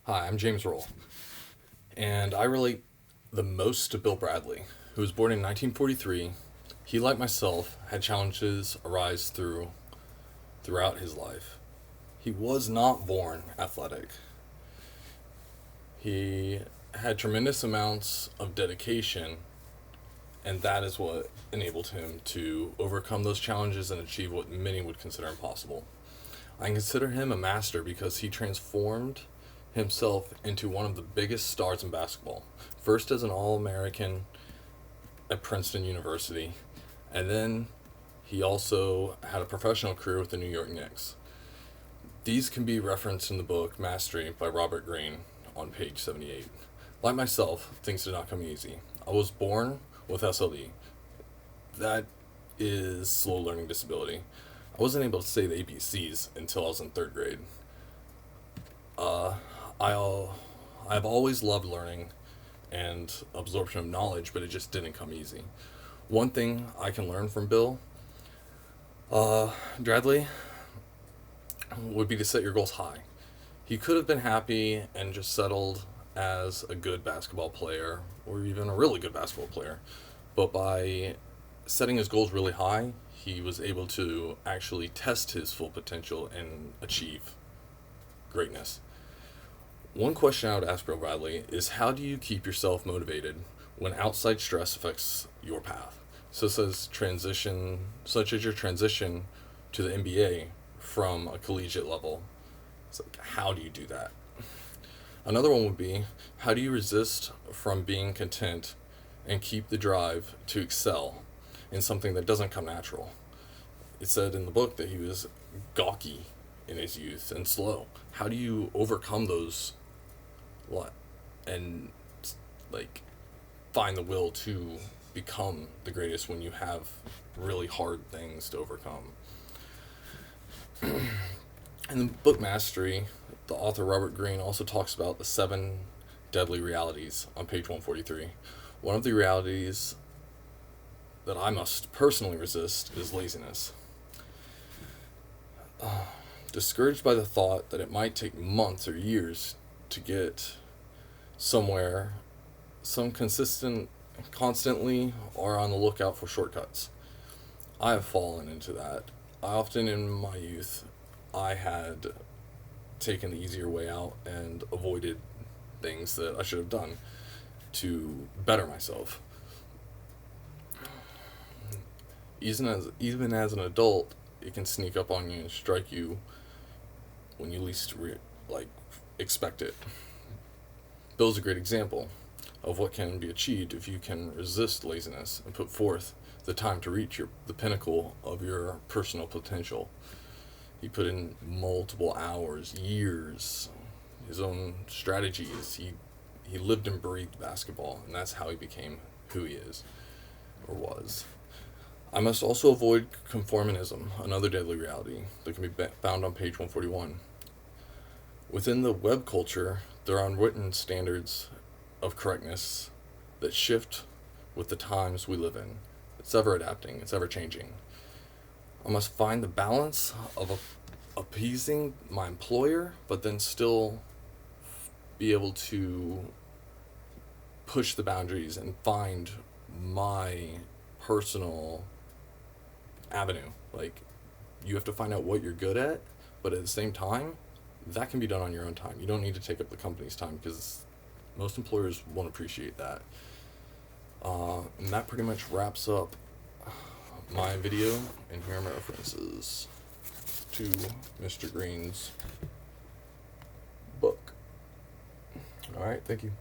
Hi, I'm James Roll, and I relate the most to Bill Bradley, who was born in 1943. He, like myself, had challenges arise throughout his life. He was not born athletic. He had tremendous amounts of dedication, and that is what enabled him to overcome those challenges and achieve what many would consider impossible. I consider him a master because he transformed himself into one of the biggest stars in basketball. First as an All American at Princeton University, and then he also had a professional career with the New York Knicks. These can be referenced in the book Mastery by Robert Greene on page 78. Like myself, things did not come easy. I was born with SLE. That is slow learning disability. I wasn't able to say the ABCs until I was in third grade. I've always loved learning and absorption of knowledge, but it just didn't come easy. One thing I can learn from Bill, Dradley, would be to set your goals high. He could have been happy and just settled as a good basketball player or even a really good basketball player, but by setting his goals really high, he was able to actually test his full potential and achieve greatness. One question I would ask Bill Bradley is, how do you keep yourself motivated when outside stress affects your path? So it says transition, such as your transition to the NBA from a collegiate level. It's like, how do you do that? Another one would be, how do you resist from being content and keep the drive to excel in something that doesn't come natural? It said in the book that he was gawky in his youth and slow. How do you overcome those and like find the will to become the greatest when you have really hard things to overcome? In the book Mastery, the author Robert Greene also talks about the 7 deadly realities on page 143. One of the realities that I must personally resist is laziness. Discouraged by the thought that it might take months or years to get somewhere, constantly are on the lookout for shortcuts. I have fallen into that. I often in my youth, I had taken the easier way out and avoided things that I should have done to better myself. Even as an adult, it can sneak up on you and strike you when you least expect it. Bill's a great example of what can be achieved if you can resist laziness and put forth the time to reach the pinnacle of your personal potential. He put in multiple hours, years, his own strategies. He lived and breathed basketball, and that's how he became who he is or was. I must also avoid conformism, another deadly reality that can be found on page 141. Within the web culture, there are unwritten standards of correctness that shift with the times we live in. It's ever adapting, it's ever changing. I must find the balance of appeasing my employer, but then still be able to push the boundaries and find my personal avenue. Like, you have to find out what you're good at, but at the same time, that can be done on your own time. You don't need to take up the company's time because most employers won't appreciate that. And that pretty much wraps up my video, and here are my references to Mr. Greene's book. Alright, thank you.